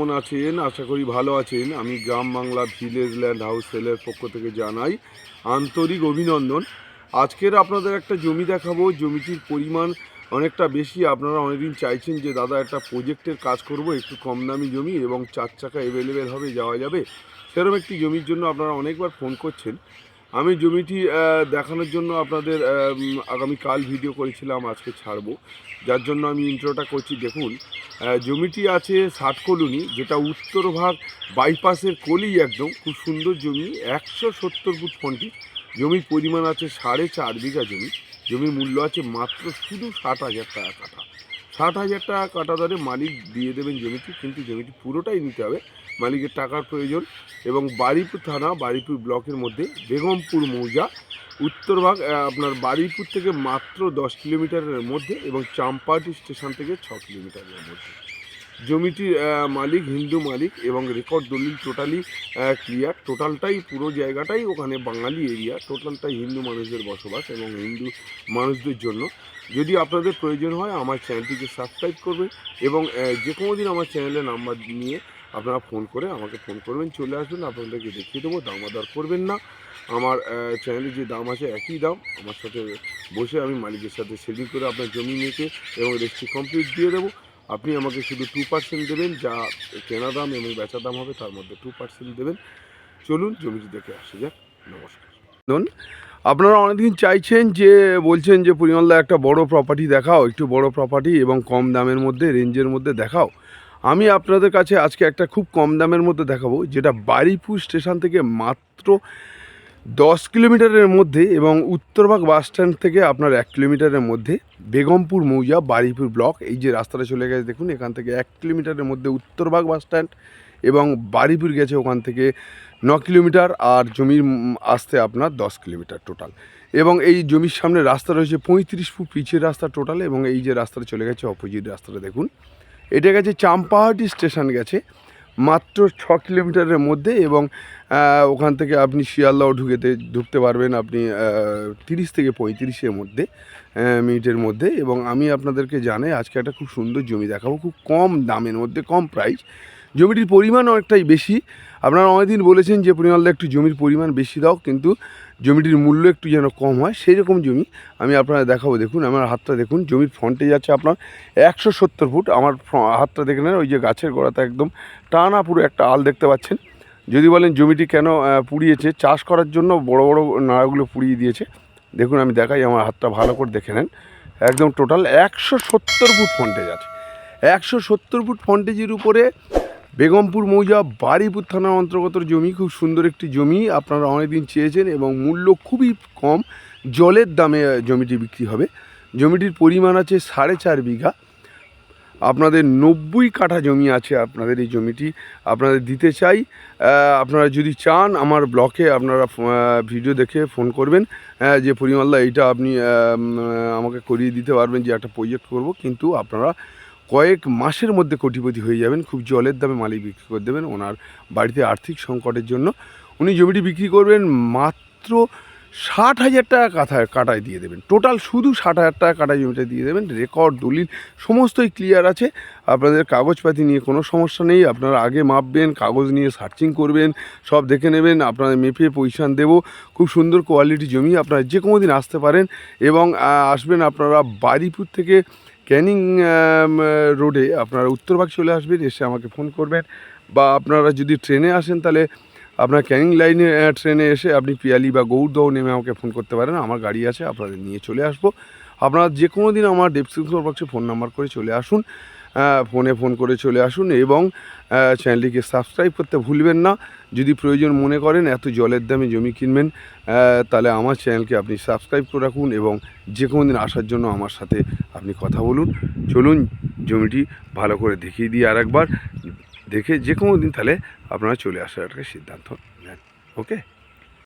কেমন আছেন? আশা করি ভালো আছেন। আমি গ্রাম বাংলা ভিলেজ ল্যান্ড হাউস সেলের পক্ষ থেকে জানাই আন্তরিক অভিনন্দন। আজকের আপনাদের একটা জমি দেখাবো। জমিটির পরিমাণ অনেকটা বেশি। আপনারা অনেকদিন চাইছেন যে দাদা একটা প্রজেক্টের কাজ করব, একটু কম দামি জমি এবং 4 চাকা অ্যাভেলেবেল হবে, যাওয়া যাবে, সেরকম একটি জমির জন্য আপনারা অনেকবার ফোন করছেন। আমি জমিটি দেখানোর জন্য আপনাদের আগামীকাল ভিডিও করেছিলাম, আজকে ছাড়বো, যার জন্য আমি ইন্ট্রোটা করছি। দেখুন, জমিটি আছে 60 কলোনি, যেটা উত্তর ভাগ বাইপাসের কলি, একদম খুব সুন্দর জমি। 170 ফুট ফ্রন্টেজ। জমির পরিমাণ আছে 4.5 বিঘা জমি। জমির মূল্য আছে মাত্র শুধু 60,000 টাকা কাটা। 60,000 টাকা কাটা দরে মালিক দিয়ে দেবেন জমিটি, কিন্তু জমিটি পুরোটাই নিতে হবে, মালিকের টাকার প্রয়োজন। এবং বারুইপুর থানা, বারুইপুর ব্লকের মধ্যে বেগমপুর মৌজা, উত্তরভাগ আপনার বারুইপুর থেকে মাত্র 10 কিলোমিটারের মধ্যে এবং চাম্পাহাটি স্টেশন থেকে 6 কিলোমিটারের মধ্যে। জমিটির মালিক হিন্দু মালিক এবং রেকর্ড দলিল টোটালি ক্লিয়ার। টোটালটাই পুরো জায়গাটাই ওখানে বাঙালি এরিয়া, টোটালটাই হিন্দু মানুষদের বসবাস এবং হিন্দু মানুষদের জন্য। যদি আপনাদের প্রয়োজন হয় আমার চ্যানেলটিকে সাবস্ক্রাইব করবেন এবং যে কোনো দিন আমার চ্যানেলের নাম্বার নিয়ে আপনারা ফোন করে আমাকে ফোন করবেন, চলে আসবেন, আপনাদেরকে দেখিয়ে দেবো। দামাদার করবেন না। আমার চ্যানেলে যে দাম আছে একই দাম। আমার সাথে বসে আমি মালিকের সাথে সেটিং করে আপনার জমি নিতে এবং রেজিস্ট্রি কমপ্লিট দিয়ে দেবো। আপনি আমাকে শুধু 2% দেবেন, যা কেনা দাম এবং বেচা দাম হবে তার মধ্যে 2% দেবেন। চলুন জমিটি দেখে আসা যাক। নমস্কার। ধরুন, আপনারা অনেকদিন চাইছেন, যে বলছেন যে পরিমলদা একটা বড় প্রপার্টি দেখাও, একটু বড় প্রপার্টি এবং কম দামের মধ্যে, রেঞ্জের মধ্যে দেখাও। আমি আপনাদের কাছে আজকে একটা খুব কম দামের মধ্যে দেখাবো, যেটা বারুইপুর স্টেশন থেকে মাত্র 10 কিলোমিটারের মধ্যে এবং উত্তরভাগ বাস স্ট্যান্ড থেকে আপনার 1 কিলোমিটারের মধ্যে। বেগমপুর মৌজা, বারুইপুর ব্লক। এই যে রাস্তাটা চলে গেছে দেখুন, এখান থেকে 1 কিলোমিটারের মধ্যে উত্তরভাগ বাস স্ট্যান্ড এবং বারুইপুর গেছে ওখান থেকে 9 কিলোমিটার, আর জমির আসতে আপনার 10 কিলোমিটার টোটাল। এবং এই জমির সামনে রাস্তা রয়েছে 35 ফুট পিচের রাস্তা টোটাল। এবং এই যে রাস্তাটা চলে গেছে অপোজিট রাস্তাটা দেখুন, এটা গেছে চাম্পাহাটি স্টেশন, গেছে মাত্র 6 কিলোমিটারের মধ্যে। এবং ওখান থেকে আপনি শিয়ালদাও ঢুকতে পারবেন আপনি 30 থেকে 35-এর মধ্যে মিনিটের মধ্যে। এবং আমি আপনাদেরকে জানাই আজকে একটা খুব সুন্দর জমি দেখাবো, খুব কম দামের মধ্যে, কম প্রাইস। জমিটির পরিমাণ অনেকটাই বেশি। আপনারা অনেকদিন বলেছেন যে পরিমাণটা একটু জমির পরিমাণ বেশি দাও, কিন্তু জমিটির মূল্য একটু যেন কম হয়, সেই রকম জমি আমি আপনারা দেখাবো। দেখুন আমার হাতটা দেখুন, জমির ফ্রন্টে যাচ্ছে আপনার 170 ফুট। আমার হাতটা দেখে নেন, ওই যে গাছের গোড়াতে একদম টানা পুরো একটা আল দেখতে পাচ্ছেন। যদি বলেন জমিটি কেন পুড়িয়েছে, চাষ করার জন্য বড় বড় নাড়াগুলো পুড়িয়ে দিয়েছে। দেখুন আমি দেখাই, আমার হাতটা ভালো করে দেখে নেন, একদম টোটাল 170 ফুট ফ্রন্টেজ আছে। 170 ফুট ফ্রন্টেজের উপরে বেগমপুর মৌজা, বারুইপুর থানার অন্তর্গত জমি। খুব সুন্দর একটি জমি, আপনারা অনেকদিন চেয়েছেন এবং মূল্য খুবই কম, জলের দামে জমিটি বিক্রি হবে। জমিটির পরিমাণ আছে 4.5 বিঘা। আপনাদের 90 কাঠা জমি আছে। আপনাদের এই জমিটি আপনাদের দিতে চাই। আপনারা যদি চান আমার ব্লকে আপনারা ভিডিও দেখে ফোন করবেন যে পরিমলদা এইটা আপনি আমাকে করিয়ে দিতে পারবেন, যে একটা প্রজেক্ট করব। কিন্তু আপনারা কয়েক মাসের মধ্যে কোটিপতি হয়ে যাবেন। খুব জলের দামে মালিক বিক্রি করে দেবেন। ওনার বাড়িতে আর্থিক সংকটের জন্য উনি জমিটি বিক্রি করবেন মাত্র 60,000 টাকা কাটায় দিয়ে দেবেন। টোটাল শুধু 60,000 টাকা কাটায় জমিটা দিয়ে দেবেন। রেকর্ড দলিল সমস্তই ক্লিয়ার আছে। আপনাদের কাগজপাতি নিয়ে কোনো সমস্যা নেই। আপনারা আগে মাপবেন, কাগজ নিয়ে সার্চিং করবেন, সব দেখে নেবেন। আপনাদের মেপে পজিশান দেবো। খুব সুন্দর কোয়ালিটি জমি। আপনারা যে কোনো দিন আসতে পারেন এবং আসবেন আপনারা বারুইপুর থেকে ক্যানিং রোডে আপনারা উত্তরভাগ চলে আসবেন, এসে আমাকে ফোন করবেন। বা আপনারা যদি ট্রেনে আসেন তাহলে আপনার ক্যানিং লাইনে ট্রেনে এসে আপনি পিয়ালি বা গৌরদহ নেমে আমাকে ফোন করতে পারেন। আমার গাড়ি আছে, আপনাদের নিয়ে চলে আসবো। আপনারা যে কোনো দিন আমার ডেসক্রিপশন বক্সে ফোন নাম্বার করে চলে আসুন, ফোন করে চলে আসুন এবং চ্যানেলটিকে সাবস্ক্রাইব করতে ভুলবেন না। যদি প্রয়োজন মনে করেন এত জলের দামে জমি কিনবেন, তাহলে আমার চ্যানেলকে আপনি সাবস্ক্রাইব করে রাখুন এবং যে কোনো দিন আসার জন্য আমার সাথে আপনি কথা বলুন। চলুন জমিটি ভালো করে দেখিয়ে দিই আরেকবার, দেখে যে কোনো দিন তাহলে আপনারা চলে আসার একটা সিদ্ধান্ত নেন। ওকে।